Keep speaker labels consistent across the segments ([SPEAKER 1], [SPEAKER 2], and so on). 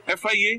[SPEAKER 1] FIA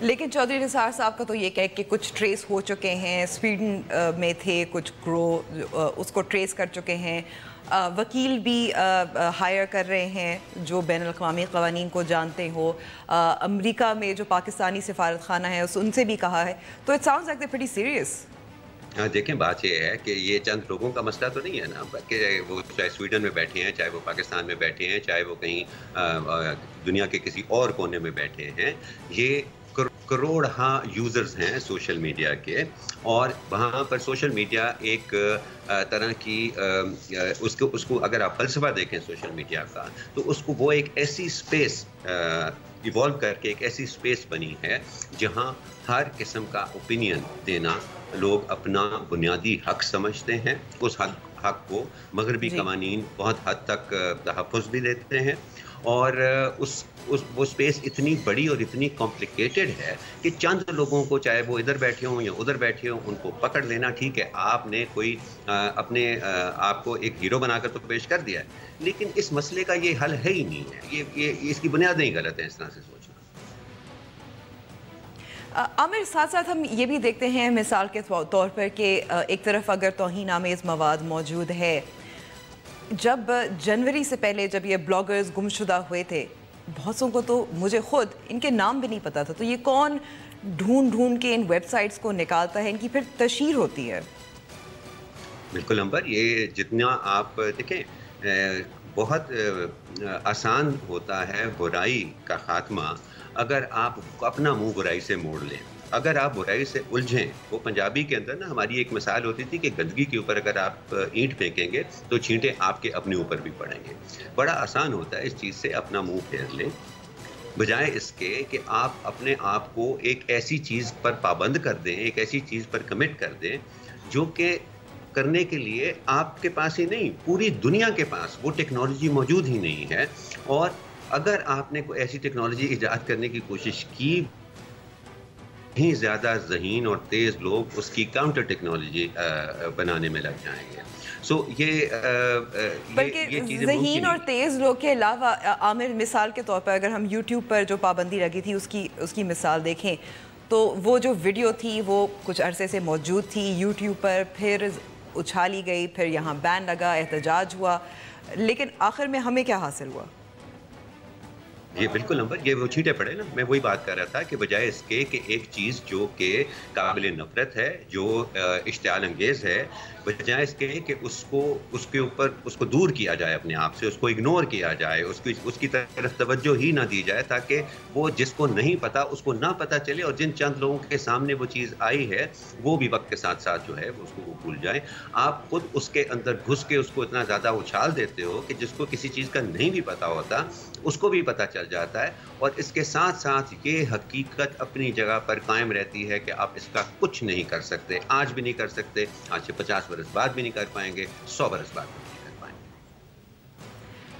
[SPEAKER 2] لیکن چودھری نثار صاحب کا تو یہ کہ کچھ ٹریس ہو چکے ہیں، سویڈن میں تھے کچھ گروہ، اس کو ٹریس کر چکے ہیں، وکیل بھی ہائر کر رہے ہیں جو بین الاقوامی قوانین کو جانتے ہو، امریکہ میں جو پاکستانی سفارت خانہ ہے ان سے بھی کہا ہے، تو it sounds like they pretty serious.
[SPEAKER 3] دیکھیں بات یہ ہے کہ یہ چند لوگوں کا مسئلہ تو نہیں ہے نا، بلکہ وہ چاہے سویڈن میں بیٹھے ہیں، چاہے وہ پاکستان میں بیٹھے ہیں، چاہے وہ کہیں دنیا کے کسی اور کونے میں بیٹھے ہیں، یہ کروڑ یوزرز ہیں سوشل میڈیا کے، اور وہاں پر سوشل میڈیا ایک طرح کی اس کو اگر آپ فلسفہ دیکھیں سوشل میڈیا کا، تو اس کو وہ ایک ایسی اسپیس ایوالو کر کے ایک ایسی اسپیس بنی ہے جہاں ہر قسم کا اوپینین دینا لوگ اپنا بنیادی حق سمجھتے ہیں. اس حق کو مغربی قوانین بہت حد تک تحفظ بھی دیتے ہیں، اور وہ اسپیس اتنی بڑی اور اتنی کمپلیکیٹڈ ہے کہ چند لوگوں کو، چاہے وہ ادھر بیٹھے ہوں یا ادھر بیٹھے ہوں، ان کو پکڑ لینا ٹھیک ہے. آپ نے کوئی اپنے آپ کو ایک ہیرو بنا کر تو پیش کر دیا ہے، لیکن اس مسئلے کا یہ حل ہے ہی نہیں ہے. یہ اس کی بنیادیں ہی غلط ہیں اس طرح سے سوچنا.
[SPEAKER 2] عامر، ساتھ ساتھ ہم یہ بھی دیکھتے ہیں مثال کے طور پر کہ ایک طرف اگر توہین آمیز مواد موجود ہے، جب جنوری سے پہلے جب یہ بلاگرز گم شدہ ہوئے تھے، بہت سو کو تو مجھے خود ان کے نام بھی نہیں پتا تھا، تو یہ کون ڈھونڈ کے ان ویب سائٹس کو نکالتا ہے، ان کی پھر تشہیر ہوتی ہے.
[SPEAKER 3] بالکل امبر، یہ جتنا آپ دیکھیں بہت آسان ہوتا ہے برائی کا خاتمہ اگر آپ اپنا منہ برائی سے موڑ لیں. اگر آپ برائی سے الجھیں، وہ پنجابی کے اندر نا ہماری ایک مثال ہوتی تھی کہ گندگی کے اوپر اگر آپ اینٹ پھینکیں گے تو چھینٹیں آپ کے اپنے اوپر بھی پڑیں گے. بڑا آسان ہوتا ہے اس چیز سے اپنا منہ پھیر لیں، بجائے اس کے کہ آپ اپنے آپ کو ایک ایسی چیز پر پابند کر دیں، ایک ایسی چیز پر کمٹ کر دیں جو کہ کرنے کے لیے آپ کے پاس ہی نہیں، پوری دنیا کے پاس وہ ٹیکنالوجی موجود ہی نہیں ہے. اور اگر آپ نے کوئی ایسی ٹیکنالوجی ایجاد کرنے کی کوشش کی، ہی زیادہ ذہین اور تیز لوگ اس کی کاؤنٹر ٹیکنالوجی بنانے میں لگ جائیں گے.
[SPEAKER 2] بلکہ ذہین اور تیز لوگ کے علاوہ عامر، مثال کے طور پر اگر ہم یوٹیوب پر جو پابندی لگی تھی اس کی مثال دیکھیں تو وہ جو ویڈیو تھی وہ کچھ عرصے سے موجود تھی یوٹیوب پر، پھر اچھالی گئی، پھر یہاں بین لگا، احتجاج ہوا، لیکن آخر میں ہمیں کیا حاصل ہوا؟
[SPEAKER 3] یہ بالکل نمبر، یہ وہ چھینٹے پڑے نا. میں وہی بات کر رہا تھا کہ بجائے اس کے کہ ایک چیز جو کہ قابل نفرت ہے، جو اشتعال انگیز ہے، بجائے اس کے کہ اس کے اوپر اس کو دور کیا جائے اپنے آپ سے، اس کو اگنور کیا جائے، اس کی طرف توجہ ہی نہ دی جائے، تاکہ وہ جس کو نہیں پتا اس کو نہ پتا چلے، اور جن چند لوگوں کے سامنے وہ چیز آئی ہے وہ بھی وقت کے ساتھ ساتھ جو ہے اس کو بھول جائیں. آپ خود اس کے اندر گھس کے اس کو اتنا زیادہ اچھال دیتے ہو کہ جس کو کسی چیز کا نہیں بھی پتا ہوتا اس کو بھی پتا چل جاتا ہے. اور اس کے ساتھ ساتھ یہ حقیقت اپنی جگہ پر قائم رہتی ہے کہ آپ اس کا کچھ نہیں کر سکتے، آج بھی نہیں کر سکتے، آج سے 50 برس بعد بھی نہیں کر پائیں گے، 100 برس بعد بھی نہیں کر پائیں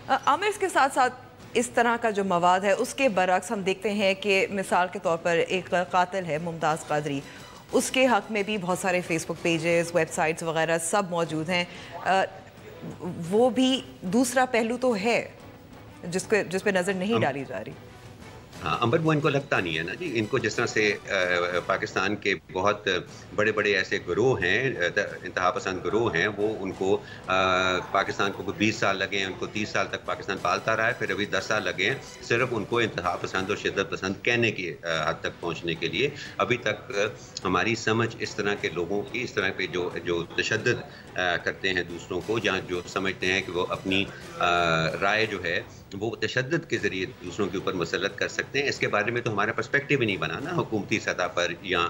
[SPEAKER 3] گے.
[SPEAKER 2] عامر، اس کے ساتھ ساتھ اس طرح کا جو مواد ہے اس کے برعکس ہم دیکھتے ہیں کہ مثال کے طور پر ایک قاتل ہے ممتاز قادری، اس کے حق میں بھی بہت سارے فیس بک پیجز، ویب سائٹس وغیرہ سب موجود ہیں. وہ بھی دوسرا پہلو تو ہے جس پہ نظر نہیں ڈالی جا رہی.
[SPEAKER 3] ہاں امبر، وہ ان کو لگتا نہیں ہے نا جی. ان کو جس طرح سے پاکستان کے بہت بڑے بڑے ایسے گروہ ہیں، انتہا پسند گروہ ہیں، وہ ان کو پاکستان کو 20 سال لگے ہیں، ان کو 30 سال تک پاکستان پالتا رہا ہے، پھر ابھی 10 سال لگے ہیں صرف ان کو انتہا پسند اور شدت پسند کہنے کی حد تک پہنچنے کے لیے. ابھی تک ہماری سمجھ اس طرح کے لوگوں کی، اس طرح پہ جو تشدد کرتے ہیں دوسروں کو، یا جو سمجھتے ہیں کہ وہ اپنی رائے جو ہے وہ تشدد کے ذریعے دوسروں کے اوپر مسلط کر سکتے ہیں، اس کے بارے میں تو ہمارا پرسپیکٹیو ہی نہیں بنا نا حکومتی سطح پر یا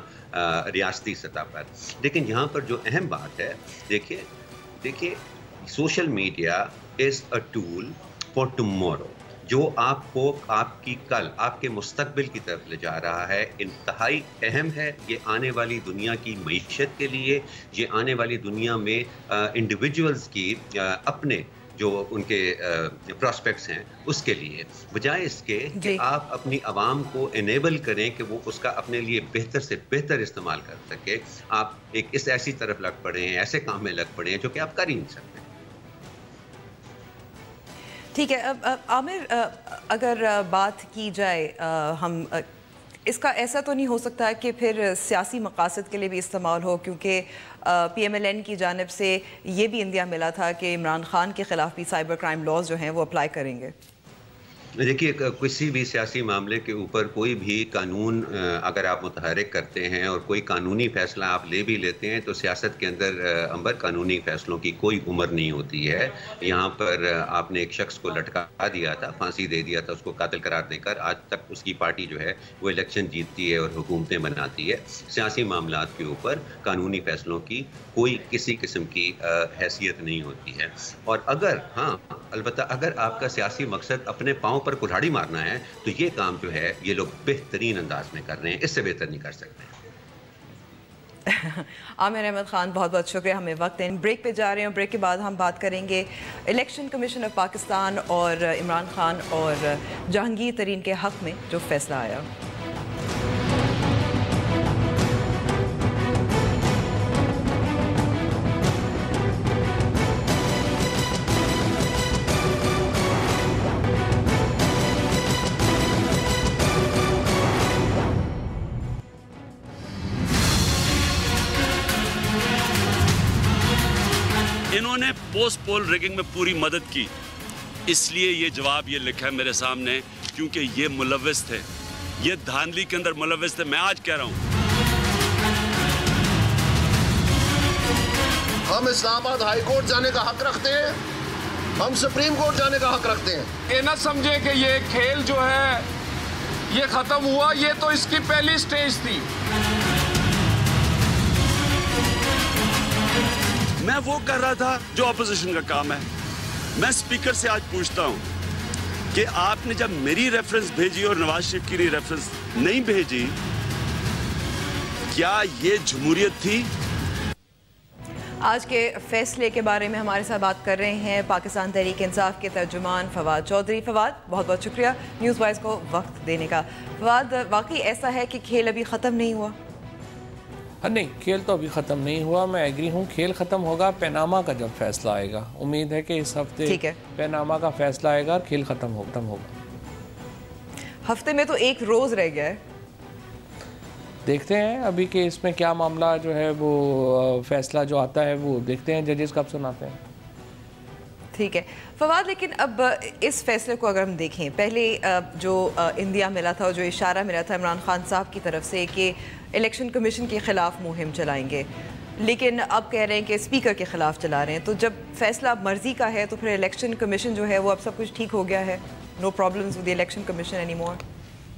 [SPEAKER 3] ریاستی سطح پر. لیکن یہاں پر جو اہم بات ہے، دیکھیے social media is a tool for tomorrow, جو آپ کو آپ کی کل، آپ کے مستقبل کی طرف لے جا رہا ہے. انتہائی اہم ہے یہ آنے والی دنیا کی معیشت کے لیے، یہ آنے والی دنیا میں انڈیویجولز کی اپنے جو ان کے پراسپیکٹس ہیں اس کے لیے، بجائے اس کے کہ آپ اپنی عوام کو انیبل کریں کہ وہ اس کا اپنے لیے بہتر سے بہتر استعمال کر سکے. آپ ایک ایسی طرف لگ پڑے ہیں، ایسے کام میں لگ پڑے ہیں جو کہ آپ کر ہی نہیں سکتے.
[SPEAKER 2] ٹھیک ہے. عامر، اگر بات کی جائے ہم اس کا ایسا تو نہیں ہو سکتا کہ پھر سیاسی مقاصد کے لیے بھی استعمال ہو، کیونکہ پی ایم ایل این کی جانب سے یہ بھی عندیہ ملا تھا کہ عمران خان کے خلاف بھی سائبر کرائم لاز جو ہیں وہ اپلائی کریں گے؟
[SPEAKER 3] دیکھیے، کسی بھی سیاسی معاملے کے اوپر کوئی بھی قانون اگر آپ متحرک کرتے ہیں اور کوئی قانونی فیصلہ آپ لے بھی لیتے ہیں تو سیاست کے اندر قانونی فیصلوں کی کوئی عمر نہیں ہوتی ہے۔ یہاں پر آپ نے ایک شخص کو لٹکا دیا تھا، پھانسی دے دیا تھا، اس کو قاتل قرار دے کر، آج تک اس کی پارٹی جو ہے وہ الیکشن جیتتی ہے اور حکومتیں بناتی ہے۔ سیاسی معاملات کے اوپر قانونی فیصلوں کی کوئی کسی قسم کی حیثیت نہیں ہوتی ہے۔ اور البتہ اگر آپ کا سیاسی مقصد اپنے پاؤں پر کلہاڑی مارنا ہے تو یہ کام جو ہے یہ لوگ بہترین انداز میں کر رہے ہیں، اس سے بہتر نہیں کر سکتے۔
[SPEAKER 2] عامر احمد خان، بہت بہت شکریہ، ہمیں وقت ہے، بریک پہ جا رہے ہیں، بریک کے بعد ہم بات کریں گے الیکشن کمیشن آف پاکستان اور عمران خان اور جہانگیر ترین کے حق میں جو فیصلہ آیا۔
[SPEAKER 4] انہوں نے پوسٹ پول ریگنگ میں پوری مدد کی، اس لیے یہ جواب یہ لکھا ہے میرے سامنے، کیونکہ یہ ملوث تھے، یہ دھاندلی کے اندر ملوث تھے۔ میں آج کہہ رہا ہوں
[SPEAKER 5] ہم اسلام آباد ہائی کورٹ جانے کا حق رکھتے ہیں، ہم سپریم کورٹ جانے کا حق رکھتے ہیں۔
[SPEAKER 6] یہ نہ سمجھے کہ یہ کھیل جو ہے یہ ختم ہوا، یہ تو اس کی پہلی سٹیج تھی۔
[SPEAKER 4] میں وہ کر رہا تھا جو اپوزیشن کا کام ہے۔ میں اسپیکر سے آج پوچھتا ہوں کہ آپ نے جب میری ریفرنس بھیجی اور نواز شریف کی ریفرنس نہیں بھیجی، کیا یہ جمہوریت تھی؟
[SPEAKER 2] آج کے فیصلے کے بارے میں ہمارے ساتھ بات کر رہے ہیں پاکستان تحریک انصاف کے ترجمان فواد چودھری۔ فواد، بہت بہت شکریہ نیوز وائز کو وقت دینے کا۔ فواد، واقعی ایسا ہے کہ کھیل ابھی ختم نہیں ہوا؟
[SPEAKER 7] نہیں، کھیل تو ابھی ختم نہیں ہوا، میں ایگری ہوں۔ کھیل ختم ہوگا پیناما کا جب فیصلہ آئے گا، امید ہے کہ اس ہفتے پیناما کا فیصلہ آئے گا اور کھیل ختم ہوگا۔
[SPEAKER 2] ہفتے میں تو ایک روز رہ گیا ہے،
[SPEAKER 7] دیکھتے ہیں ابھی کہ اس میں کیا معاملہ جو ہے وہ فیصلہ جو آتا ہے وہ دیکھتے ہیں ججز کب سناتے ہیں۔
[SPEAKER 2] ٹھیک ہے فواد، لیکن اب اس فیصلے کو اگر ہم دیکھیں، پہلے جو عندیہ ملا تھا، جو اشارہ ملا تھا عمران خان صاحب کی طرف سے کہ الیکشن کمیشن کے خلاف مہم چلائیں گے، لیکن اب کہہ رہے ہیں کہ اسپیکر کے خلاف چلا رہے ہیں، تو جب فیصلہ مرضی کا ہے تو پھر الیکشن کمیشن جو ہے وہ اب سب کچھ ٹھیک ہو گیا ہے؟ No problems with the election commission any more?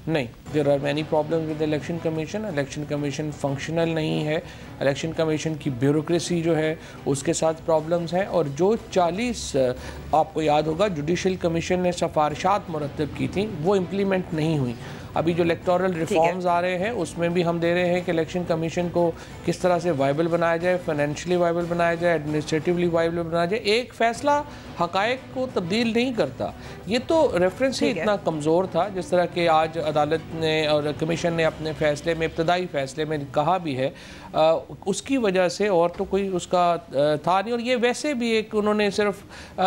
[SPEAKER 7] نہیں، there are many problems with election commission. Election commission functional نہیں ہے، الیکشن کمیشن کی بیوروکریسی جو ہے اس کے ساتھ پرابلمز ہیں، اور جو 40 آپ کو یاد ہوگا جوڈیشل کمیشن نے سفارشات مرتب کی تھیں وہ امپلیمنٹ نہیں ہوئی۔ ابھی جو الیکٹورل ریفارمز آ رہے ہیں اس میں بھی ہم دے رہے ہیں کہ الیکشن کمیشن کو کس طرح سے وائبل بنایا جائے، فائنینشلی وائبل بنایا جائے، ایڈمنسٹریٹیولی وائبل بنایا جائے۔ ایک فیصلہ حقائق کو تبدیل نہیں کرتا، یہ تو ریفرنس ہی اتنا کمزور تھا، جس طرح کہ آج عدالت نے اور کمیشن نے اپنے فیصلے میں، ابتدائی فیصلے میں کہا بھی ہے، اس کی وجہ سے اور تو کوئی اس کا تھا نہیں۔ اور یہ ویسے بھی ایک انہوں نے صرف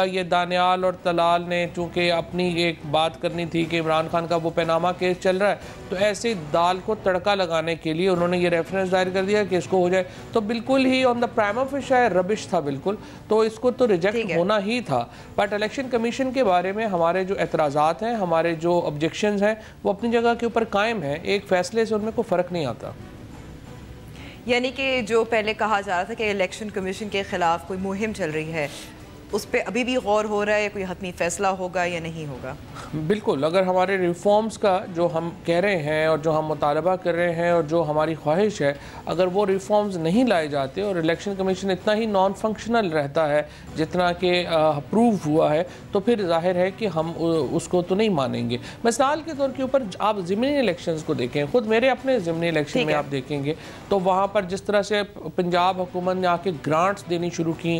[SPEAKER 7] یہ دانیال اور طلال نے چونکہ اپنی ایک بات کرنی تھی کہ عمران خان کا وہ پیناما کیس چل رہا ہے، تو ایسے دال کو تڑکا لگانے کے لیے انہوں نے یہ ریفرنس دائر کر دیا کہ اس کو ہو جائے، تو بالکل ہی آن دا پرائم آفیس ربش تھا بالکل، تو اس کو تو ریجیکٹ ہونا ہی تھا۔ بٹ الیکشن کمیشن کے بارے میں ہمارے جو اعتراضات ہیں، ہمارے جو آبجیکشنز ہیں، وہ اپنی جگہ کے اوپر قائم ہیں، ایک فیصلے سے ان میں کوئی فرق نہیں آتا۔
[SPEAKER 2] یعنی کہ جو پہلے کہا جا رہا تھا کہ الیکشن کمیشن کے خلاف کوئی مہم چل رہی ہے، اس پہ ابھی بھی غور ہو رہا ہے، کوئی حتمی فیصلہ ہوگا یا نہیں ہوگا؟
[SPEAKER 7] بالکل، اگر ہمارے ریفارمز کا جو ہم کہہ رہے ہیں اور جو ہم مطالبہ کر رہے ہیں اور جو ہماری خواہش ہے، اگر وہ ریفارمز نہیں لائے جاتے اور الیکشن کمیشن اتنا ہی نان فنکشنل رہتا ہے جتنا کہ اپروو ہوا ہے، تو پھر ظاہر ہے کہ ہم اس کو تو نہیں مانیں گے۔ مثال کے طور کے اوپر آپ ضمنی الیکشنز کو دیکھیں، خود میرے اپنے ضمنی الیکشن میں آپ دیکھیں گے تو وہاں پر جس طرح سے پنجاب حکومت نے آ کے گرانٹس دینی شروع کی،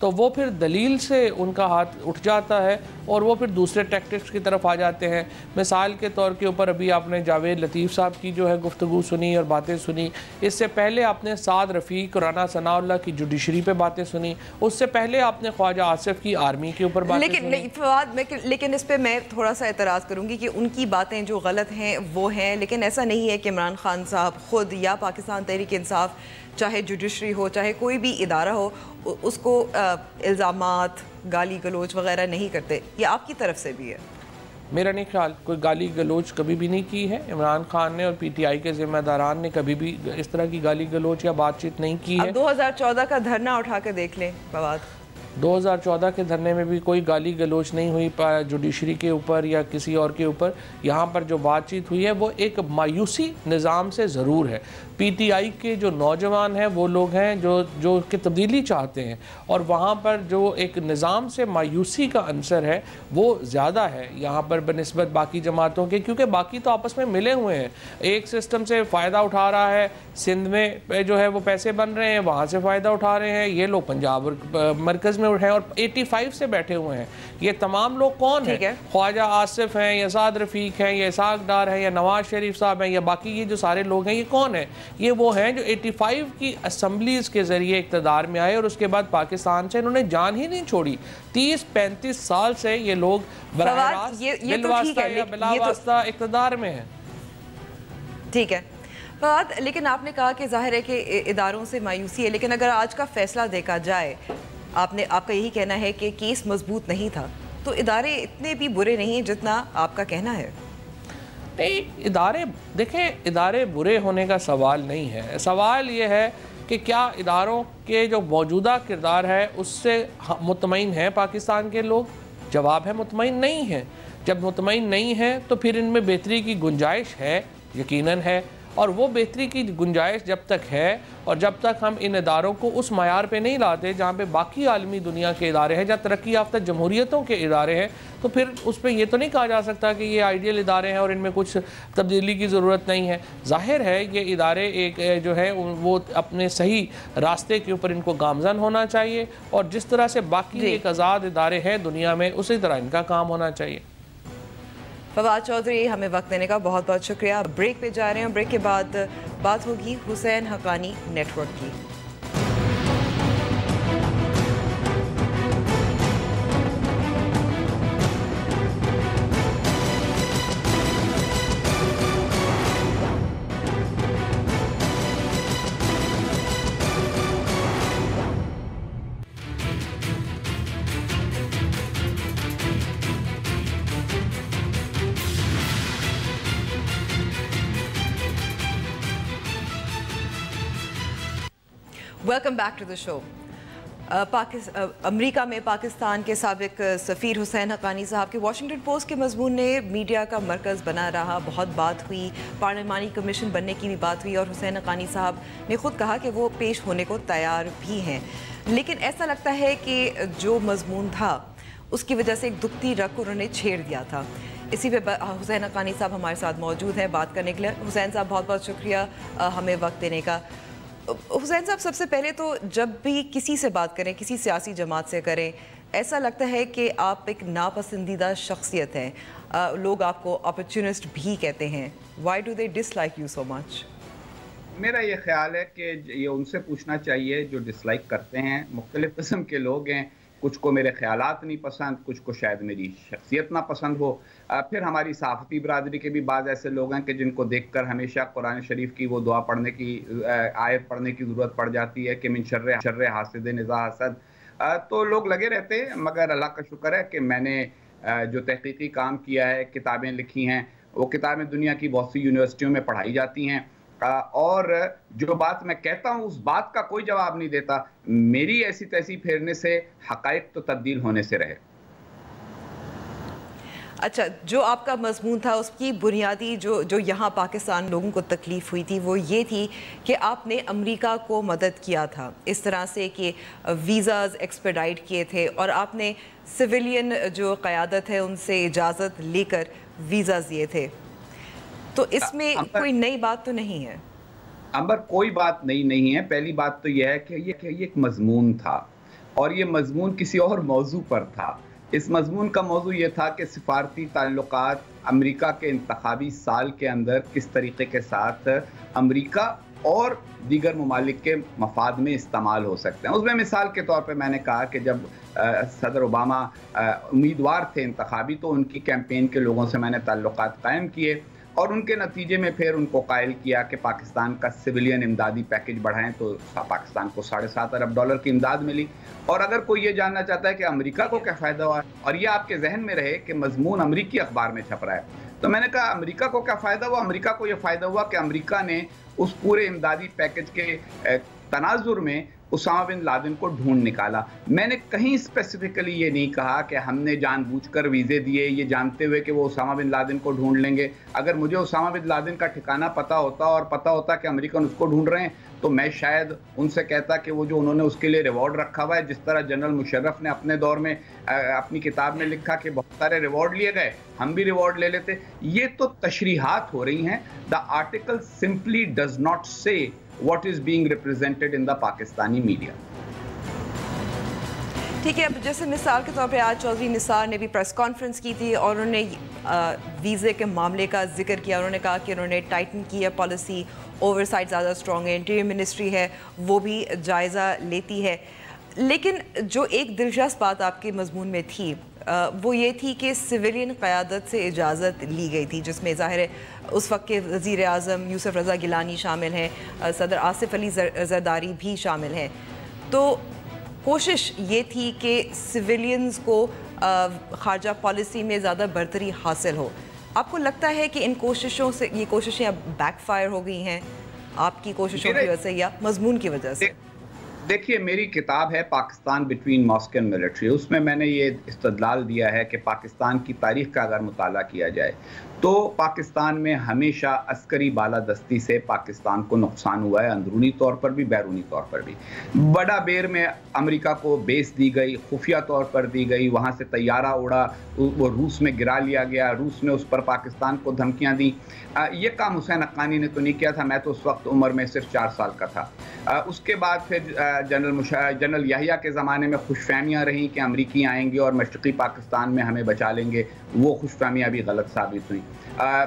[SPEAKER 7] تو وہ پھر دلیل سے ان کا ہاتھ اٹھ جاتا ہے اور وہ پھر دوسرے ٹیکٹکس کی طرف آ جاتے ہیں. مثال کے طور کے اوپر ابھی آپ نے جاوید لطیف صاحب کی جو ہے گفتگو سنی اور باتیں سنی, اس سے پہلے آپ نے سعد رفیق اور رانا ثناء اللہ کی جوڈیشری پہ باتیں سنی, اس سے پہلے آپ نے خواجہ آصف کی آرمی کے اوپر باتیں سنی.
[SPEAKER 2] لیکن اس پہ میں تھوڑا سا اعتراض کروں گی کہ ان کی باتیں جو غلط ہیں وہ ہیں, لیکن ایسا نہیں ہے کہ عمران خان صاحب خود یا پاکستان تحریک انصاف چاہے جوڈیشری ہو چاہے کوئی بھی ادارہ ہو اس کو الزامات گالی گلوچ وغیرہ نہیں کرتے, یہ آپ کی طرف سے بھی ہے.
[SPEAKER 7] میرا نہیں خیال کوئی گالی گلوچ کبھی بھی نہیں کی ہے. عمران خان نے اور پی ٹی آئی کے ذمہ داران نے کبھی بھی اس طرح کی گالی گلوچ یا بات چیت نہیں کی ہے.
[SPEAKER 2] اب 2014 کا دھرنا اٹھا کے دیکھ لیں فواد,
[SPEAKER 7] 2014 کے دھرنے میں بھی کوئی گالی گلوچ نہیں ہوئی جوڈیشری کے اوپر یا کسی اور کے اوپر. یہاں پر جو بات چیت ہوئی ہے وہ ایک مایوسی نظام سے ضرور ہے. پی ٹی آئی کے جو نوجوان ہیں وہ لوگ ہیں جو کہ تبدیلی چاہتے ہیں, اور وہاں پر جو ایک نظام سے مایوسی کا عنصر ہے وہ زیادہ ہے یہاں پر بنسبت باقی جماعتوں کے, کیونکہ باقی تو آپس میں ملے ہوئے ہیں, ایک سسٹم سے فائدہ اٹھا رہا ہے. سندھ میں جو ہے وہ پیسے بن رہے ہیں, وہاں سے فائدہ اٹھا رہے ہیں, یہ لوگ پنجاب اور مرکز میں ہیں اور 85 سے بیٹھے ہوئے ہیں. یہ تمام لوگ کون ہیں؟ خواجہ آصف ہیں یا سعد رفیق ہیں یا اسحاق ڈار ہیں یا نواز شریف صاحب ہیں یا باقی یہ جو سارے لوگ ہیں, یہ کون ہیں؟ یہ وہ ہیں جو 85 کی اسمبلیز کے ذریعے اقتدار میں آئے اور اس کے بعد پاکستان سے انہوں نے جان ہی نہیں چھوڑی. 30-35 سال سے یہ لوگ براہ راست بالواسطہ یا بلا واسطہ اقتدار میں ہیں.
[SPEAKER 2] ٹھیک ہے فواد, لیکن آپ نے کہا کہ ظاہر ہے کہ اداروں سے مایوسی ہے, لیکن اگر آج کا فیصلہ دیکھا جائے, آپ کا یہی کہنا ہے کہ کیس مضبوط نہیں تھا, تو ادارے اتنے بھی برے نہیں ہیں جتنا آپ کا کہنا ہے.
[SPEAKER 7] نہیں, ادارے دیکھیں, ادارے برے ہونے کا سوال نہیں ہے. سوال یہ ہے کہ کیا اداروں کے جو موجودہ کردار ہے اس سے مطمئن ہیں پاکستان کے لوگ؟ جواب ہے مطمئن نہیں ہیں. جب مطمئن نہیں ہیں تو پھر ان میں بہتری کی گنجائش ہے, یقیناً ہے, اور وہ بہتری کی گنجائش جب تک ہے اور جب تک ہم ان اداروں کو اس معیار پہ نہیں لاتے جہاں پہ باقی عالمی دنیا کے ادارے ہیں, جہاں ترقی یافتہ جمہوریتوں کے ادارے ہیں, تو پھر اس پہ یہ تو نہیں کہا جا سکتا کہ یہ آئیڈیل ادارے ہیں اور ان میں کچھ تبدیلی کی ضرورت نہیں ہے. ظاہر ہے یہ ادارے ایک جو ہے وہ اپنے صحیح راستے کے اوپر ان کو گامزن ہونا چاہیے, اور جس طرح سے باقی ایک آزاد ادارے ہیں دنیا میں اسی طرح ان کا کام ہونا چاہیے.
[SPEAKER 2] فواد چودھری, ہمیں وقت دینے کا بہت بہت شکریہ. بریک پہ جا رہے ہیں, بریک کے بعد بات ہوگی حسین حقانی نیٹ ورک کی. ویلکم بیک ٹو دا شو. امریکہ میں پاکستان کے سابق سفیر حسین حقانی صاحب کے واشنگٹن پوسٹ کے مضمون نے میڈیا کا مرکز بنا رہا. بہت بات ہوئی, پارلیمانی کمیشن بننے کی بھی بات ہوئی, اور حسین حقانی صاحب نے خود کہا کہ وہ پیش ہونے کو تیار بھی ہیں. لیکن ایسا لگتا ہے کہ جو مضمون تھا اس کی وجہ سے ایک دکھتی رگ انہوں نے چھیڑ دیا تھا. اسی پہ حسین حقانی صاحب ہمارے ساتھ موجود ہیں بات کرنے کے لیے. حسین صاحب بہت بہت شکریہ ہمیں وقت دینے کا. حسین صاحب, سب سے پہلے تو جب بھی کسی سے بات کریں, کسی سیاسی جماعت سے کریں, ایسا لگتا ہے کہ آپ ایک ناپسندیدہ شخصیت ہیں. لوگ آپ کو اپرچونسٹ بھی کہتے ہیں. Why do they dislike you so much?
[SPEAKER 6] میرا یہ خیال ہے کہ یہ ان سے پوچھنا چاہیے جو ڈس لائک کرتے ہیں. مختلف قسم کے لوگ ہیں, کچھ کو میرے خیالات نہیں پسند, کچھ کو شاید میری شخصیت نہ پسند ہو. پھر ہماری صحافتی برادری کے بھی بعض ایسے لوگ ہیں کہ جن کو دیکھ کر ہمیشہ قرآن شریف کی وہ دعا پڑھنے کی آیت پڑھنے کی ضرورت پڑ جاتی ہے کہ من شر حاسد اذا حسد. تو لوگ لگے رہتے ہیں, مگر اللہ کا شکر ہے کہ میں نے جو تحقیقی کام کیا ہے, کتابیں لکھی ہیں, وہ کتابیں دنیا کی بہت سی یونیورسٹیوں میں پڑھائی جاتی ہیں, اور جو بات میں کہتا ہوں اس بات کا کوئی جواب نہیں دیتا. میری ایسی تیسی پھیرنے سے حقائق تو تبدیل ہونے سے رہے.
[SPEAKER 2] اچھا, جو آپ کا مضمون تھا اس کی بنیادی جو یہاں پاکستان لوگوں کو تکلیف ہوئی تھی وہ یہ تھی کہ آپ نے امریکہ کو مدد کیا تھا اس طرح سے کہ ویزاز ایکسپیڈائٹ کیے تھے, اور آپ نے سویلین جو قیادت ہے ان سے اجازت لے کر ویزاز دیے تھے. تو اس میں کوئی نئی بات تو نہیں ہے؟
[SPEAKER 6] امبر, کوئی بات نئی نہیں ہے. پہلی بات تو یہ ہے کہ یہ ایک مضمون تھا, اور یہ مضمون کسی اور موضوع پر تھا. اس مضمون کا موضوع یہ تھا کہ سفارتی تعلقات امریکہ کے انتخابی سال کے اندر کس طریقے کے ساتھ امریکہ اور دیگر ممالک کے مفاد میں استعمال ہو سکتے ہیں. اس میں مثال کے طور پہ میں نے کہا کہ جب صدر اوباما امیدوار تھے انتخابی تو ان کی کیمپین کے لوگوں سے میں نے تعلقات قائم کیے اور ان کے نتیجے میں پھر ان کو قائل کیا کہ پاکستان کا سویلین امدادی پیکج بڑھائیں تو پاکستان کو $7.5 ارب کی امداد ملی. اور اگر کوئی یہ جاننا چاہتا ہے کہ امریکہ کو کیا فائدہ ہوا اور یہ آپ کے ذہن میں رہے کہ مضمون امریکی اخبار میں چھپ رہا ہے, تو میں نے کہا امریکہ کو کیا فائدہ ہوا. امریکہ کو یہ فائدہ ہوا کہ امریکہ نے اس پورے امدادی پیکج کے تناظر میں اسامہ بن لادن کو ڈھونڈ نکالا. میں نے کہیں اسپیسیفکلی یہ نہیں کہا کہ ہم نے جان بوجھ کر ویزے دیے یہ جانتے ہوئے کہ وہ اسامہ بن لادن کو ڈھونڈ لیں گے. اگر مجھے اسامہ بن لادن کا ٹھکانہ پتہ ہوتا اور پتہ ہوتا کہ امریکن اس کو ڈھونڈ رہے ہیں تو میں شاید ان سے کہتا کہ وہ جو انہوں نے اس کے لیے ریوارڈ رکھا ہوا ہے, جس طرح جنرل مشرف نے اپنے دور میں اپنی کتاب میں لکھا کہ بہت سارے ریوارڈ لیے گئے, ہم بھی ریوارڈ لے لیتے. یہ تو تشریحات ہو رہی ہیں. The article simply does not سے what is being represented in the Pakistani media.
[SPEAKER 2] ٹھیک ہے, اب جیسے مثال کے طور پہ آج چودھری نثار نے بھی پریس کانفرنس کی تھی اور انہوں نے ویزے کے معاملے کا ذکر کیا. انہوں نے کہا کہ انہوں نے ٹائٹن کی ہے پالیسی, اوور سائٹ زیادہ اسٹرانگ ہے, انٹیریئر منسٹری ہے وہ بھی جائزہ لیتی ہے. لیکن جو ایک دلچسپ بات آپ کے مضمون میں تھی وہ یہ تھی کہ سویلین قیادت سے اجازت لی گئی تھی, جس میں ظاہر ہے اس وقت کے وزیر اعظم یوسف رضا گیلانی شامل ہیں, صدر آصف علی زرداری بھی شامل ہیں. تو کوشش یہ تھی کہ سویلینز کو خارجہ پالیسی میں زیادہ برتری حاصل ہو. آپ کو لگتا ہے کہ ان کوششوں سے یہ کوششیں اب بیک فائر ہو گئی ہیں آپ کی کوششوں کی وجہ سے یا مضمون کی وجہ سے؟
[SPEAKER 6] دیکھیے, میری کتاب ہے Pakistan between mosque and military. اس میں نے یہ استدلال دیا ہے کہ پاکستان کی تاریخ کا اگر مطالعہ کیا جائے تو پاکستان میں ہمیشہ عسکری بالادستی سے پاکستان کو نقصان ہوا ہے, اندرونی طور پر بھی بیرونی طور پر بھی. بڑا بیر میں امریکہ کو بیس دی گئی, خفیہ طور پر دی گئی, وہاں سے طیارہ اڑا, وہ روس میں گرا لیا گیا, روس نے اس پر پاکستان کو دھمکیاں دیں. یہ کام حسین حقانی نے تو نہیں کیا تھا, میں تو اس وقت عمر میں صرف 4 سال کا تھا. اس کے بعد پھر جنرل یحییٰ کے زمانے میں خوش فہمیاں رہیں کہ امریکی آئیں گے اور مشرقی پاکستان میں ہمیں بچا لیں گے. وہ خوش فہمیاں بھی غلط ثابت ہوئیں.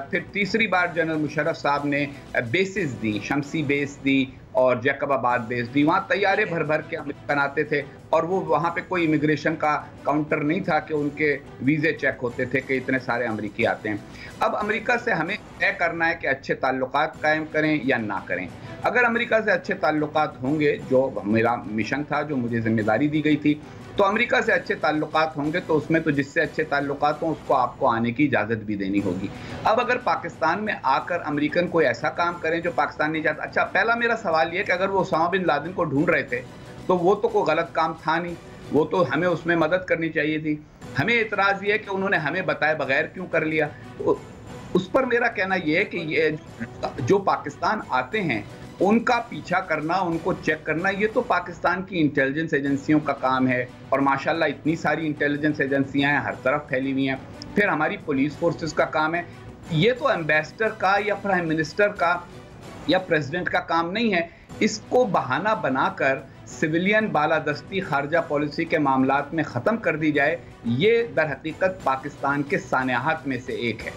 [SPEAKER 6] پھر تیسری بار جنرل مشرف صاحب نے بیسز دی, شمسی بیس دی اور جیکب آباد بیس دی. وہاں طیارے بھر بھر کے امریکن آتے تھے اور وہ وہاں پہ کوئی امیگریشن کا کاؤنٹر نہیں تھا کہ ان کے ویزے چیک ہوتے تھے کہ اتنے سارے امریکی آتے ہیں. اب امریکہ سے ہمیں طے کرنا ہے کہ اچھے تعلقات قائم کریں یا نہ کریں. اگر امریکہ سے اچھے تعلقات ہوں گے, جو میرا مشن تھا, جو مجھے ذمہ داری دی گئی تھی, تو امریکہ سے اچھے تعلقات ہوں گے تو اس میں تو جس سے اچھے تعلقات ہوں اس کو آپ کو آنے کی اجازت بھی دینی ہوگی. اب اگر پاکستان میں آ کر امریکن کوئی ایسا کام کریں جو پاکستان نہیں چاہتا, اچھا پہلا میرا سوال یہ کہ اگر وہ اسامہ بن لادن کو ڈھونڈ رہے تھے تو وہ تو کوئی غلط کام تھا نہیں, وہ تو ہمیں اس میں مدد کرنی چاہیے تھی. ہمیں اعتراض یہ ہے کہ انہوں نے ہمیں بتائے بغیر کیوں کر لیا. اس پر میرا کہنا یہ ہے کہ یہ جو پاکستان آتے ہیں ان کا پیچھا کرنا, ان کو چیک کرنا, یہ تو پاکستان کی انٹیلیجنس ایجنسیوں کا کام ہے. اور ماشاءاللہ اتنی ساری انٹیلیجنس ایجنسیاں ہیں, ہر طرف پھیلی ہوئی ہیں. پھر ہماری پولیس فورسز کا کام ہے. یہ تو ایمبیسڈر کا یا پرائم منسٹر کا یا پریزیڈنٹ کا کام نہیں ہے. اس کو بہانہ بنا کر سویلین بالادستی خارجہ پالیسی کے معاملات میں ختم کر دی جائے, یہ در حقیقت پاکستان کے سانحات میں سے ایک ہے.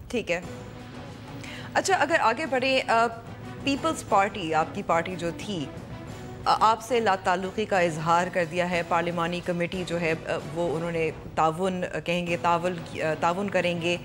[SPEAKER 2] ٹھیک ہے. اچھا, اگر آگے بڑھیں, پیپلز پارٹی آپ کی پارٹی جو تھی آپ سے لا تعلقی کا اظہار کر دیا ہے. پارلیمانی کمیٹی جو ہے وہ انہوں نے تعاون کہیں گے, تعاون کریں گے.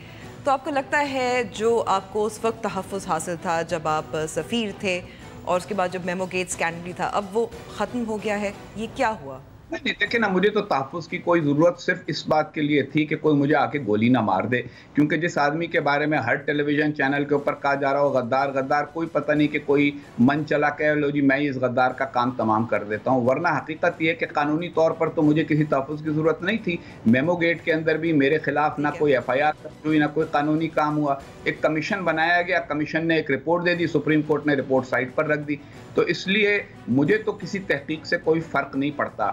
[SPEAKER 2] تو آپ کو لگتا ہے جو آپ کو اس وقت تحفظ حاصل تھا جب آپ سفیر تھے اور اس کے بعد جب میمو گیٹ اسکینڈل تھا, اب وہ ختم ہو گیا ہے, یہ کیا ہوا؟
[SPEAKER 6] نہیں, دیکھیں نا, مجھے تو تحفظ کی کوئی ضرورت صرف اس بات کے لیے تھی کہ کوئی مجھے آ کے گولی نہ مار دے. کیونکہ جس آدمی کے بارے میں ہر ٹیلی ویژن چینل کے اوپر کہا جا رہا ہو غدار غدار, کوئی پتہ نہیں کہ کوئی من چلا کہ لو جی میں اس غدار کا کام تمام کر دیتا ہوں. ورنہ حقیقت یہ کہ قانونی طور پر تو مجھے کسی تحفظ کی ضرورت نہیں تھی. میمو گیٹ کے اندر بھی میرے خلاف نہ کوئی ایف آئی آر ہوئی, نہ کوئی قانونی کام ہوا. ایک کمیشن بنایا گیا, کمیشن نے ایک رپورٹ دے دی, سپریم کورٹ نے رپورٹ سائٹ پر رکھ دی. تو اس لیے مجھے تو کسی تحقیق سے کوئی فرق نہیں پڑتا.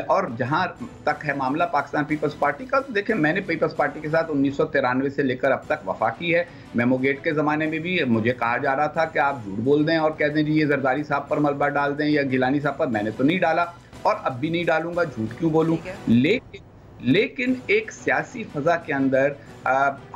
[SPEAKER 6] اور جہاں تک ہے معاملہ پاکستان پیپلز پارٹی کا، تو دیکھیں میں نے پیپلز پارٹی کے ساتھ 1993 سے لے کر اب تک وفا کی ہے. میمو گیٹ کے زمانے میں بھی مجھے کہا جا رہا تھا کہ آپ جھوٹ بول دیں اور کہہ دیں جی یہ زرداری صاحب پر ملبہ ڈال دیں یا گیلانی صاحب پر. میں نے تو نہیں ڈالا اور اب بھی نہیں ڈالوں گا، جھوٹ کیوں بولوں. لیکن ایک سیاسی فضا کے اندر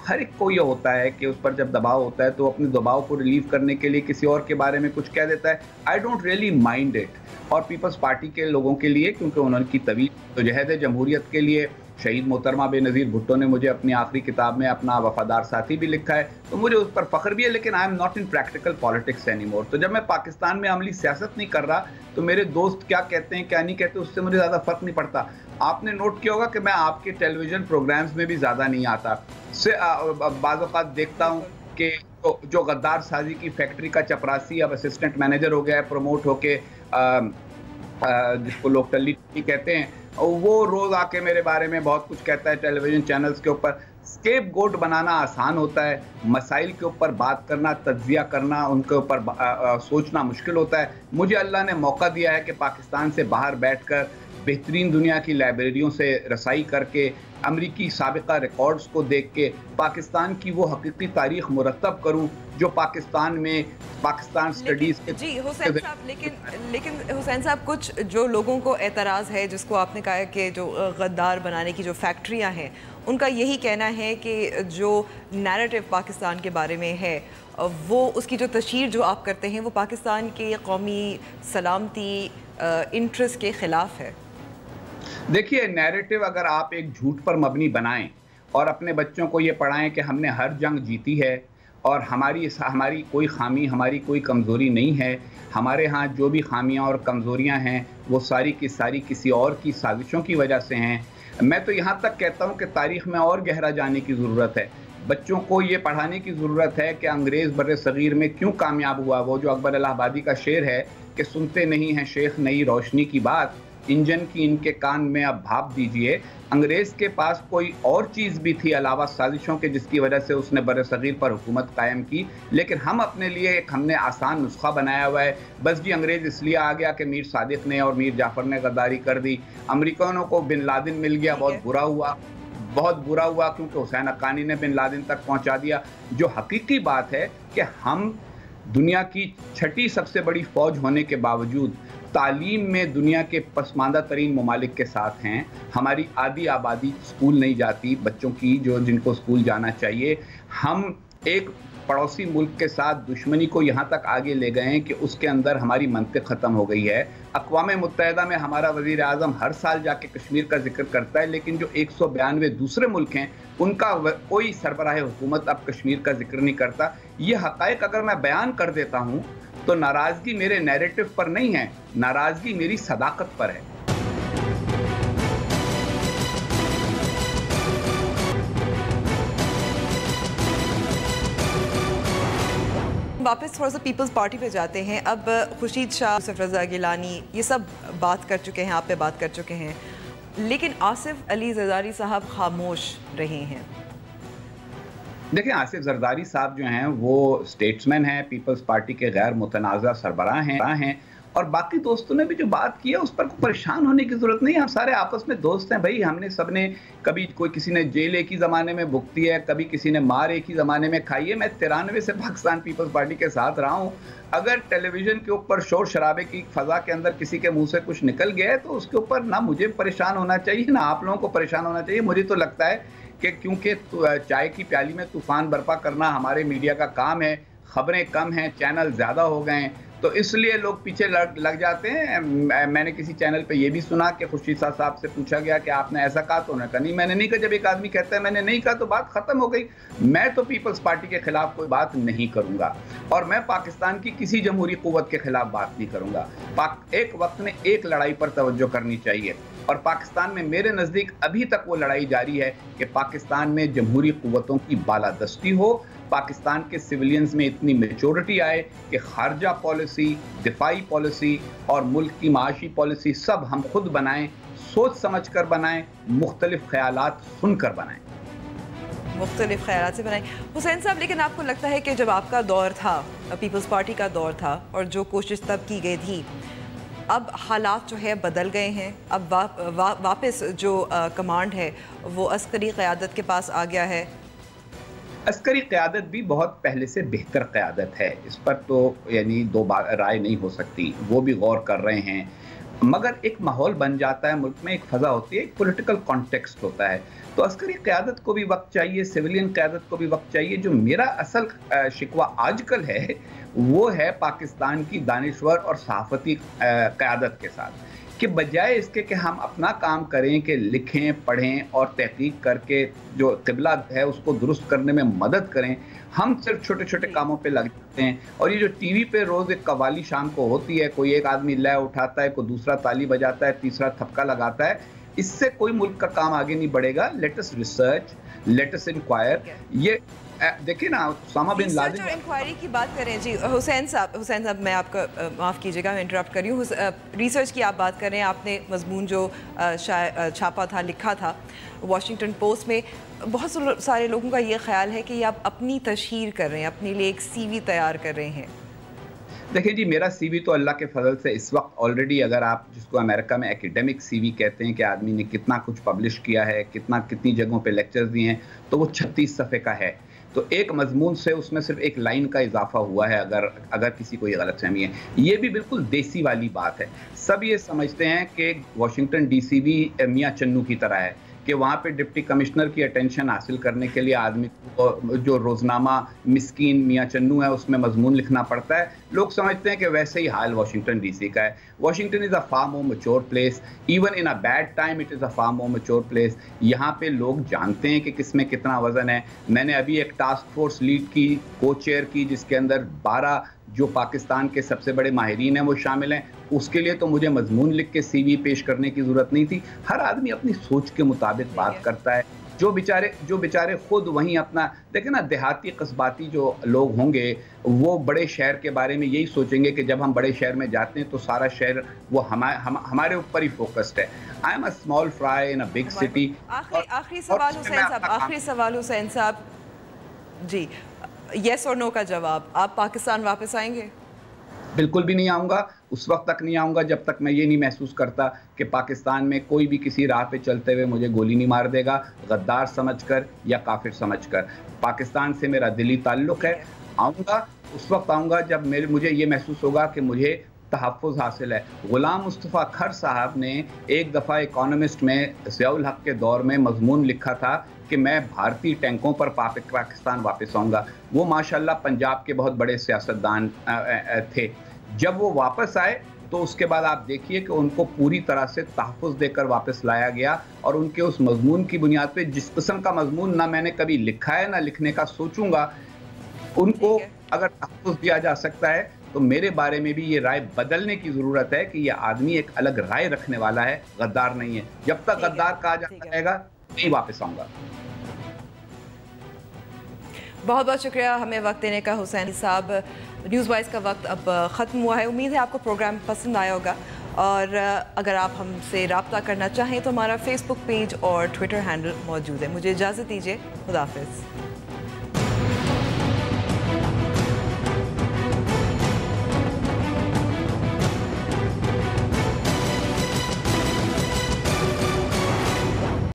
[SPEAKER 6] ہر ایک کو یہ ہوتا ہے کہ اس پر جب دباؤ ہوتا ہے تو اپنے دباؤ کو ریلیو کرنے کے لیے کسی اور کے بارے میں کچھ کہہ دیتا ہے. I don't really mind it. اور پیپلز پارٹی کے لوگوں کے لیے، کیونکہ انہوں کی طویل جہد ہے جمہوریت کے لیے، شہید محترمہ بے نظیر بھٹو نے مجھے اپنی آخری کتاب میں اپنا وفادار ساتھی بھی لکھا ہے، تو مجھے اس پر فخر بھی ہے. لیکن I am not in practical politics any more. تو جب میں پاکستان میں عملی سیاست نہیں کر رہا تو میرے دوست کیا کہتے ہیں کیا نہیں کہتے اس سے مجھے زیادہ فرق نہیں پڑتا. آپ نے نوٹ کیا ہوگا کہ میں آپ کے ٹیلی ویژن پروگرامز میں بھی زیادہ نہیں آتا. بعض اوقات دیکھتا ہوں کہ جو غدار سازی کی فیکٹری کا چپراسی اب اسسٹنٹ مینیجر ہو گیا ہے پروموٹ ہو کے، جس کو لوگ ٹلی کہتے ہیں، وہ روز آ کے میرے بارے میں بہت کچھ کہتا ہے ٹیلی ویژن چینلز کے اوپر. اسکیپ گوٹ بنانا آسان ہوتا ہے، مسائل کے اوپر بات کرنا، تجزیہ کرنا، ان کے اوپر سوچنا مشکل ہوتا ہے. مجھے اللہ نے موقع دیا ہے کہ پاکستان سے باہر بیٹھ کر بہترین دنیا کی لائبریریوں سے رسائی کر کے، امریکی سابقہ ریکارڈز کو دیکھ کے پاکستان کی وہ حقیقی تاریخ مرتب کروں جو پاکستان میں پاکستان سٹڈیز کے.
[SPEAKER 2] جی حسین صاحب، لیکن حسین صاحب کچھ جو لوگوں کو اعتراض ہے، جس کو آپ نے کہا کہ جو غدار بنانے کی جو فیکٹریاں ہیں، ان کا یہی کہنا ہے کہ جو نیریٹو پاکستان کے بارے میں ہے، وہ اس کی جو تشہیر جو آپ کرتے ہیں وہ پاکستان کے قومی سلامتی انٹرسٹ کے خلاف ہے.
[SPEAKER 6] دیکھیے، نیریٹو اگر آپ ایک جھوٹ پر مبنی بنائیں اور اپنے بچوں کو یہ پڑھائیں کہ ہم نے ہر جنگ جیتی ہے اور ہماری کوئی خامی، ہماری کوئی کمزوری نہیں ہے، ہمارے ہاں جو بھی خامیاں اور کمزوریاں ہیں وہ ساری کی ساری کسی اور کی سازشوں کی وجہ سے ہیں. میں تو یہاں تک کہتا ہوں کہ تاریخ میں اور گہرا جانے کی ضرورت ہے. بچوں کو یہ پڑھانے کی ضرورت ہے کہ انگریز بر صغیر میں کیوں کامیاب ہوا. وہ جو اکبر الہ آبادی کا شعر ہے کہ سنتے نہیں ہیں شیخ نئی روشنی کی بات، انجن کی ان کے کان میں اب بھاپ دیجئے. انگریز کے پاس کوئی اور چیز بھی تھی علاوہ سازشوں کے جس کی وجہ سے اس نے بر صغیر پر حکومت قائم کی. لیکن ہم اپنے لیے ہم نے آسان نسخہ بنایا ہوا ہے. بس جی انگریز اس لیے آ گیا کہ میر صادق نے اور میر جعفر نے غداری کر دی. امریکنوں کو بن لادن مل گیا، بہت برا ہوا کیونکہ حسین حقانی نے بن لادن تک پہنچا دیا. جو حقیقی بات ہے کہ ہم دنیا کی 6ٹھی سب سے بڑی فوج ہونے کے باوجود تعلیم میں دنیا کے پسماندہ ترین ممالک کے ساتھ ہیں. ہماری آدھی آبادی اسکول نہیں جاتی بچوں کی جن کو اسکول جانا چاہیے. ہم ایک پڑوسی ملک کے ساتھ دشمنی کو یہاں تک آگے لے گئے ہیں کہ اس کے اندر ہماری منطق ختم ہو گئی ہے. اقوام متحدہ میں ہمارا وزیر اعظم ہر سال جا کے کشمیر کا ذکر کرتا ہے، لیکن جو 192 دوسرے ملک ہیں ان کا کوئی سربراہ حکومت اب کشمیر کا ذکر نہیں کرتا. یہ حقائق اگر میں بیان کر دیتا ہوں تو ناراضگی میرے نیریٹو پر نہیں ہے، ناراضگی میری صداقت پر ہے.
[SPEAKER 2] واپس تھوڑا سا پیپلز پارٹی پہ جاتے ہیں. اب خورشید شاہ، یوسف رضا گیلانی یہ سب بات کر چکے ہیں، آپ پہ بات کر چکے ہیں، لیکن آصف علی زرداری صاحب خاموش رہے ہیں.
[SPEAKER 6] دیکھیں، آصف زرداری صاحب جو ہیں وہ اسٹیٹسمین ہیں، پیپلز پارٹی کے غیر متنازع سربراہ ہیں، اور باقی دوستوں نے بھی جو بات کی ہے اس پر پریشان ہونے کی ضرورت نہیں. ہم سارے آپس میں دوست ہیں بھائی. ہم نے سب نے کبھی کسی نے جیل ایک ہی زمانے میں بھگتی ہے، کبھی کسی نے مار ایک ہی زمانے میں کھائی ہے. میں 93 سے پاکستان پیپلز پارٹی کے ساتھ رہا ہوں. اگر ٹیلی ویژن کے اوپر شور شرابے کی فضا کے اندر کسی کے منہ سے کچھ نکل گیا ہے تو اس کے اوپر نہ مجھے پریشان ہونا چاہیے نہ آپ لوگوں کو پریشان ہونا چاہیے. مجھے تو لگتا ہے کہ کیونکہ چائے کی پیالی میں طوفان برپا کرنا ہمارے میڈیا کا کام ہے، خبریں کم ہیں، چینل زیادہ ہو گئے ہیں، تو اس لیے لوگ پیچھے لگ جاتے ہیں. میں نے کسی چینل پہ یہ بھی سنا کہ خورشید صاحب سے پوچھا گیا کہ آپ نے ایسا کہا، تو انہوں نے کہا نہیں میں نے نہیں کہا. جب ایک آدمی کہتا ہے میں نے نہیں کہا تو بات ختم ہو گئی. میں تو پیپلز پارٹی کے خلاف کوئی بات نہیں کروں گا اور میں پاکستان کی کسی جمہوری قوت کے خلاف بات نہیں کروں گا. ایک وقت میں ایک لڑائی پر توجہ کرنی چاہیے اور پاکستان میں میرے نزدیک ابھی تک وہ لڑائی جاری ہے کہ پاکستان میں جمہوری قوتوں کی بالادستی ہو، پاکستان کے سویلینز میں اتنی میچورٹی آئے کہ خارجہ پالیسی، دفاعی پالیسی اور ملک کی معاشی پالیسی سب ہم خود بنائیں، سوچ سمجھ کر بنائیں، مختلف خیالات سن کر بنائیں.
[SPEAKER 2] مختلف خیالات سے بنائیں. حسین صاحب، لیکن آپ کو لگتا ہے کہ جب آپ کا دور تھا، پیپلز پارٹی کا دور تھا اور جو کوشش تب کی گئی تھی، اب حالات جو ہے بدل گئے ہیں، اب واپس جو کمانڈ ہے وہ عسکری قیادت کے پاس آ گیا ہے؟
[SPEAKER 6] عسکری قیادت بھی بہت پہلے سے بہتر قیادت ہے، اس پر تو یعنی دو رائے نہیں ہو سکتی، وہ بھی غور کر رہے ہیں، مگر ایک ماحول بن جاتا ہے ملک میں، ایک فضا ہوتی ہے، ایک پولیٹیکل کانٹیکسٹ ہوتا ہے، تو عسکری قیادت کو بھی وقت چاہیے، سویلین قیادت کو بھی وقت چاہیے۔ جو میرا اصل شکوہ آج کل ہے وہ ہے پاکستان کی دانشور اور صحافتی قیادت کے ساتھ، کہ بجائے اس کے کہ ہم اپنا کام کریں کہ لکھیں پڑھیں اور تحقیق کر کے جو قبلہ ہے اس کو درست کرنے میں مدد کریں، ہم صرف چھوٹے چھوٹے کاموں پہ لگ جاتے ہیں۔ اور یہ جو ٹی وی پہ روز ایک قوالی شام کو ہوتی ہے، کوئی ایک آدمی لے اٹھاتا ہے، کوئی دوسرا تالی بجاتا ہے، تیسرا تھپکا لگاتا ہے، اس سے کوئی ملک کا کام آگے نہیں بڑھے گا۔ Let us research, let us enquire. یہ دیکھیں نا، اسامہ بن لادن
[SPEAKER 2] ریسرچ اور انکوائری کی بات کریں جی، حسین صاحب میں آپ کا معاف کیجیے گا، میں انٹرپٹ کر رہی ہوں، ریسرچ کی آپ بات کر رہے ہیں، آپ نے مضمون جو چھاپا تھا، لکھا تھا واشنگٹن پوسٹ میں، بہت سارے لوگوں کا یہ خیال ہے کہ یہ آپ اپنی تشہیر کر رہے ہیں، اپنے لیے ایک سی وی تیار کر رہے ہیں۔
[SPEAKER 6] دیکھیں جی، میرا سی وی تو اللہ کے فضل سے اس وقت آلریڈی، اگر آپ جس کو امریکہ میں ایکیڈیمک سی وی کہتے ہیں کہ آدمی نے کتنا کچھ پبلش کیا ہے، کتنی جگہوں پہ لیکچرز دیے ہیں، تو وہ 36 صفحے کا ہے۔ تو ایک مضمون سے اس میں صرف ایک لائن کا اضافہ ہوا ہے، اگر کسی کو یہ غلط فہمی ہے۔ یہ بھی بالکل دیسی والی بات ہے، سب یہ سمجھتے ہیں کہ واشنگٹن ڈی سی بھی میاں چنو کی طرح ہے، کہ وہاں پہ ڈپٹی کمشنر کی اٹینشن حاصل کرنے کے لیے آدمی کو جو روزنامہ مسکین میاں چنو ہے اس میں مضمون لکھنا پڑتا ہے۔ لوگ سمجھتے ہیں کہ ویسے ہی حال واشنگٹن ڈی سی کا ہے۔ Washington is a for more mature place, even in a bad time it is a for more mature place. یہاں پہ لوگ جانتے ہیں کہ کس میں کتنا وزن ہے۔ میں نے ابھی ایک ٹاسک فورس لیڈ کی، کو چیئر کی، جس کے اندر 12 جو پاکستان کے سب سے بڑے ماہرین ہیں وہ شامل ہیں۔ اس کے لیے تو مجھے مضمون لکھ کے سی وی پیش کرنے کی ضرورت نہیں تھی۔ ہر آدمی اپنی سوچ کے مطابق بات کرتا ہے۔ جو بیچارے خود وہیں اپنا دیکھیں نا، دیہاتی قصباتی جو لوگ ہوں گے وہ بڑے شہر کے بارے میں یہی سوچیں گے کہ جب ہم بڑے شہر میں جاتے ہیں تو سارا شہر وہ ہمارے اوپر ہی فوکسڈ ہے۔ I am a small fry in a big city.
[SPEAKER 2] آخری سوال حسین صاحب جی، یس اور نو کا جواب، آپ پاکستان واپس آئیں گے؟
[SPEAKER 6] بالکل بھی نہیں آؤں گا، اس وقت تک نہیں آؤں گا جب تک میں یہ نہیں محسوس کرتا کہ پاکستان میں کوئی بھی کسی راہ پہ چلتے ہوئے مجھے گولی نہیں مار دے گا، غدار سمجھ کر یا کافر سمجھ کر۔ پاکستان سے میرا دلی تعلق ہے، آؤں گا اس وقت آؤں گا جب مجھے یہ محسوس ہوگا کہ مجھے تحفظ حاصل ہے۔ غلام مصطفیٰ کھر صاحب نے ایک دفعہ اکانومسٹ میں ضیاء الحق کے دور میں مضمون لکھا تھا کہ میں بھارتی ٹینکوں پر پاکستان واپس آؤں گا۔ وہ ماشاءاللہ پنجاب کے بہت بڑے سیاستدان تھے۔ جب وہ واپس آئے تو اس کے بعد آپ دیکھیے کہ ان کو پوری طرح سے تحفظ دے کر واپس لایا گیا، اور ان کے اس مضمون کی بنیاد پہ، جس قسم کا مضمون نہ میں نے کبھی لکھا ہے نہ لکھنے کا سوچوں گا، ان کو اگر تحفظ دیا جا سکتا ہے تو میرے بارے میں بھی یہ رائے بدلنے کی ضرورت ہے کہ یہ آدمی ایک الگ رائے رکھنے والا ہے، غدار نہیں ہے۔ جب تک غدار کہا جاتا رہے گا نہیں واپس آؤں گا۔
[SPEAKER 2] بہت بہت شکریہ ہمیں وقت دینے کا حسین صاحب۔ نیوز وائز کا وقت اب ختم ہوا ہے، امید ہے آپ کو پروگرام پسند آیا ہوگا، اور اگر آپ ہم سے رابطہ کرنا چاہیں تو ہمارا فیس بک پیج اور ٹویٹر ہینڈل موجود ہے۔ مجھے اجازت دیجیے، خدا حافظ۔